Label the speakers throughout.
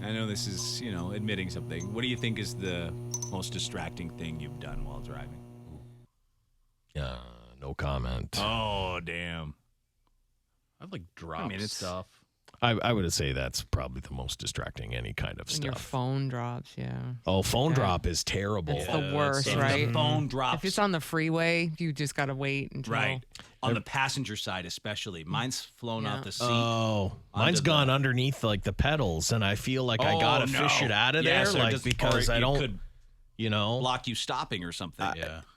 Speaker 1: I know this is, admitting something. What do you think is the most distracting thing you've done while driving?
Speaker 2: No comment.
Speaker 1: Oh, damn.
Speaker 3: I've dropped stuff.
Speaker 2: I would say that's probably the most distracting any kind of
Speaker 4: When
Speaker 2: stuff.
Speaker 4: your phone drops, yeah.
Speaker 2: Oh, phone drop is terrible.
Speaker 4: It's the worst, right?
Speaker 1: The phone drops.
Speaker 4: If it's on the freeway, you just got to wait until...
Speaker 1: Right. On the passenger side especially. Mine's flown out the seat.
Speaker 2: Oh, mine's gone underneath the pedals, and I feel like I got to fish it out of there because I don't...
Speaker 1: Could block you stopping or something.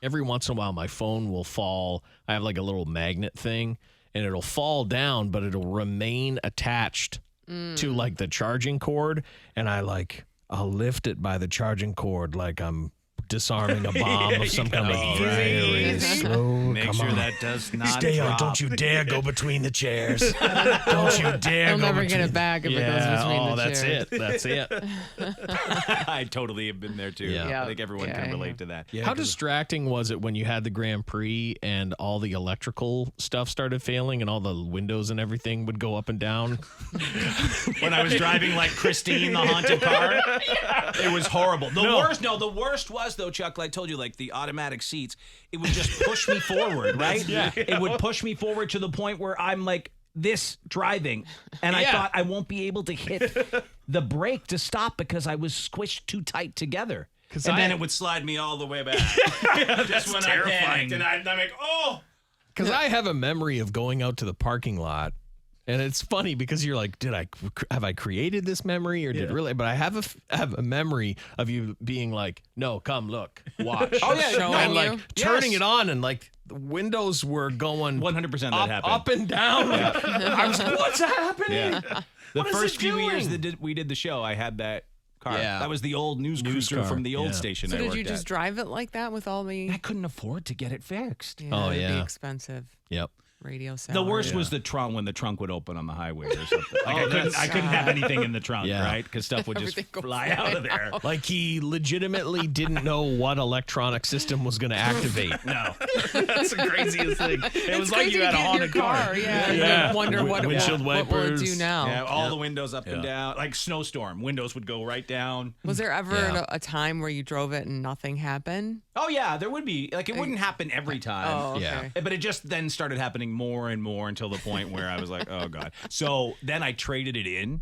Speaker 2: Every once in a while, my phone will fall. I have a little magnet thing, and it'll fall down, but it'll remain attached to the charging cord. And I'll lift it by the charging cord like I'm disarming a bomb of some kind of very slow.
Speaker 1: Make sure that does not
Speaker 2: Stay on.
Speaker 1: drop.
Speaker 2: Don't you dare go between the chairs. Don't you dare
Speaker 4: You'll
Speaker 2: go
Speaker 4: never
Speaker 2: between
Speaker 4: get it back if it goes between the chairs.
Speaker 2: That's it.
Speaker 1: I totally have been there too.
Speaker 2: Yeah.
Speaker 1: I think everyone can relate to that.
Speaker 3: Yeah,
Speaker 2: How distracting was it when you had the Grand Prix and all the electrical stuff started failing and all the windows and everything would go up and down?
Speaker 1: When I was driving like Christine, the haunted car, it was horrible. The worst was though, Chuck, like I told you, the automatic seats, it would just push me forward, right?
Speaker 2: Yeah.
Speaker 1: It would push me forward to the point where I'm this driving, and I thought I won't be able to hit the brake to stop because I was squished too tight together. And then it would slide me all the way back. Just when terrifying. I panicked, and I'm like, oh!
Speaker 2: Because I have a memory of going out to the parking lot. And it's funny because you're like, have I created this memory or did really? But I have a memory of you being like, no, come look, watch.
Speaker 1: Oh yeah,
Speaker 4: Showing
Speaker 2: and
Speaker 4: you?
Speaker 2: turning it on and the windows were going
Speaker 1: 100% that happened.
Speaker 2: up and down. I was like, what's happening?
Speaker 1: Yeah. The first few years that we did the show, I had that car.
Speaker 2: Yeah.
Speaker 1: That was the old news cruiser
Speaker 2: car.
Speaker 1: from the old station
Speaker 4: So
Speaker 1: I
Speaker 4: did
Speaker 1: worked
Speaker 4: you just
Speaker 1: at.
Speaker 4: drive it like that with all the...
Speaker 1: I couldn't afford to get it fixed.
Speaker 4: Yeah,
Speaker 2: Oh,
Speaker 4: it'd
Speaker 2: yeah.
Speaker 4: be expensive.
Speaker 2: Yep.
Speaker 4: Radio sound.
Speaker 1: The worst was the trunk when the trunk would open on the highway or something. I couldn't have anything in the trunk, right? Because stuff would just
Speaker 4: Everything goes
Speaker 1: fly out of there.
Speaker 2: Like he legitimately didn't know what electronic system was going to activate.
Speaker 1: No.
Speaker 3: That's the craziest thing. It was
Speaker 4: It's
Speaker 3: like
Speaker 4: crazy
Speaker 3: you had a
Speaker 4: to get in
Speaker 3: haunted
Speaker 4: your
Speaker 3: car.
Speaker 4: Yeah.
Speaker 2: Yeah.
Speaker 4: You wonder what
Speaker 2: Windshield
Speaker 4: will it
Speaker 2: wipers.
Speaker 4: do now.
Speaker 1: Yeah, all the windows up and down. Like snowstorm. Windows would go right down.
Speaker 4: Was there ever
Speaker 2: Yeah.
Speaker 4: a time where you drove it and nothing happened?
Speaker 1: Oh, yeah, there would be. It wouldn't happen every time.
Speaker 4: Oh, okay.
Speaker 2: Yeah.
Speaker 1: But it just then started happening more and more until the point where I was like, oh, God. So then I traded it in.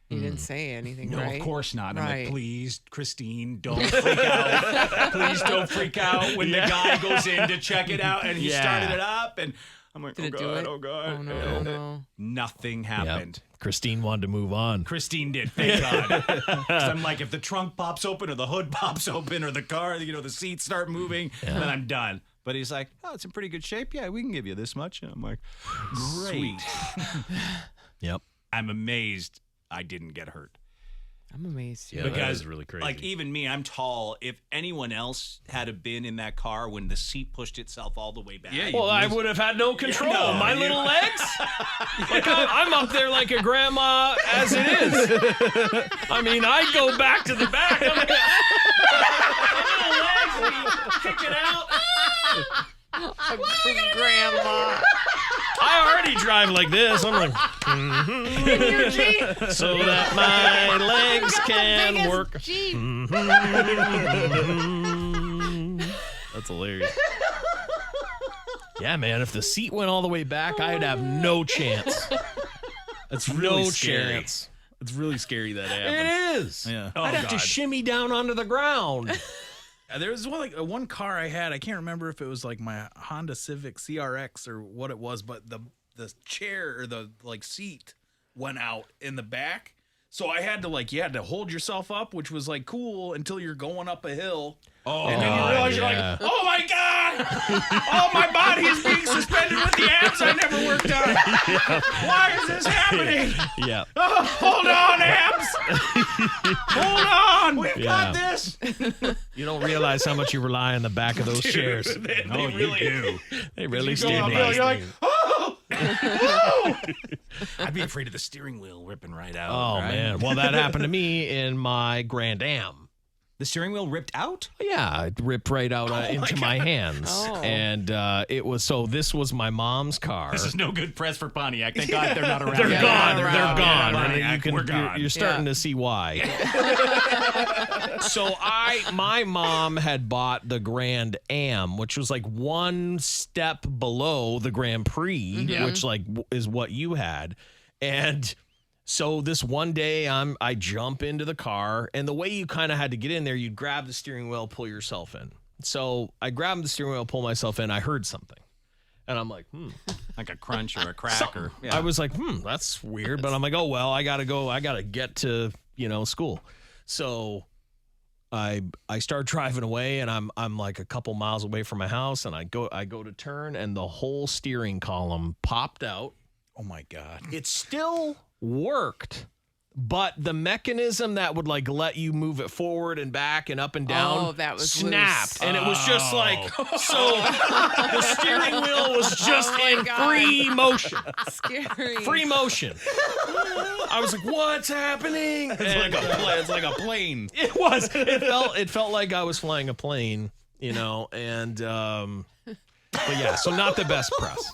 Speaker 4: You didn't say anything,
Speaker 1: No,
Speaker 4: right?
Speaker 1: of course not. I'm
Speaker 4: Right.
Speaker 1: like, please, Christine, don't freak out. Please don't freak out when the guy goes in to check it out and he started it up. And I'm like,
Speaker 4: Did
Speaker 1: oh,
Speaker 4: it
Speaker 1: God,
Speaker 4: do it?
Speaker 1: oh, God.
Speaker 4: Oh, no, oh, no.
Speaker 1: Nothing
Speaker 2: Yep.
Speaker 1: happened.
Speaker 2: Christine wanted to move on.
Speaker 1: Christine did, thank God. 'Cause I'm like, if the trunk pops open or the hood pops open or the car, the seats start moving, then I'm done. But he's like, oh, it's in pretty good shape. Yeah, we can give you this much. And I'm like, great.
Speaker 2: Yep.
Speaker 1: I'm amazed I didn't get hurt.
Speaker 4: I'm amazed.
Speaker 3: Yeah,
Speaker 1: Because,
Speaker 3: that is really crazy.
Speaker 1: Like, even me, I'm tall. If anyone else had been in that car when the seat pushed itself all the way back.
Speaker 3: Yeah,
Speaker 2: Well, I would have had no control.
Speaker 1: no,
Speaker 2: My little legs? I'm up there like a grandma as it is. I mean, I go back to the back. I'm like, my little legs be kicking out.
Speaker 4: Grandma.
Speaker 2: I already drive like this. I'm like, so that my legs can work.
Speaker 3: That's hilarious.
Speaker 2: Yeah, man, if the seat went all the way back, I'd have no chance.
Speaker 3: That's really
Speaker 2: No
Speaker 3: scary.
Speaker 2: chance.
Speaker 3: It's really scary that happened.
Speaker 2: It is.
Speaker 3: Yeah.
Speaker 2: I'd have to shimmy down onto the ground.
Speaker 3: There was one car I had. I can't remember if it was like my Honda Civic CRX or what it was, but the chair or the seat went out in the back. So I had to you had to hold yourself up, which was cool until you're going up a hill.
Speaker 1: Oh,
Speaker 3: And then you realize you're like, oh my God! Oh, my body is being suspended with the abs I never worked on. Why is this happening?
Speaker 2: Yeah.
Speaker 3: Oh, hold on, abs! Hold on!
Speaker 1: We've got this.
Speaker 2: You don't realize how much you rely on the back of those chairs.
Speaker 3: They
Speaker 1: Oh,
Speaker 3: really
Speaker 1: you do.
Speaker 2: They really
Speaker 3: go up,
Speaker 2: stimulate.
Speaker 3: you're like, oh!
Speaker 1: I'd be afraid of the steering wheel ripping right out.
Speaker 2: Oh,
Speaker 1: right?
Speaker 2: man. Well, that happened to me in my Grand Am.
Speaker 1: The steering wheel ripped out?
Speaker 2: Yeah, it ripped right out into my hands.
Speaker 4: Oh.
Speaker 2: And this was my mom's car.
Speaker 1: This is no good press for Pontiac. Thank God they're not around.
Speaker 2: They're
Speaker 4: Yeah,
Speaker 2: gone.
Speaker 4: they're
Speaker 2: They're
Speaker 4: around.
Speaker 2: gone.
Speaker 3: Yeah,
Speaker 2: And
Speaker 3: Pontiac,
Speaker 2: you're
Speaker 3: we're gone.
Speaker 2: You're starting
Speaker 4: Yeah.
Speaker 2: to see why. So my mom had bought the Grand Am, which was like one step below the Grand Prix, which like is what you had. And so this one day I jump into the car, and the way you kind of had to get in there, you'd grab the steering wheel, pull yourself in. So I grabbed the steering wheel, pull myself in. I heard something. And I'm like,
Speaker 1: Like a crunch or a crack or
Speaker 2: I was like, that's weird. But I'm like, oh, well, I got to go. I got to get to, school. So I start driving away, and I'm like a couple miles away from my house, and I go to turn, and the whole steering column popped out.
Speaker 3: Oh my God.
Speaker 2: It still worked, but the mechanism that would like let you move it forward and back and up and down
Speaker 4: that was
Speaker 2: snapped.
Speaker 4: loose.
Speaker 2: And it was just like, so the steering wheel was just
Speaker 4: my
Speaker 2: in
Speaker 4: God.
Speaker 2: free motion.
Speaker 4: Scary.
Speaker 2: Free motion. I was like, what's happening?
Speaker 3: It's like a plane.
Speaker 2: It was. It felt like I was flying a plane, and but yeah, so not the best press.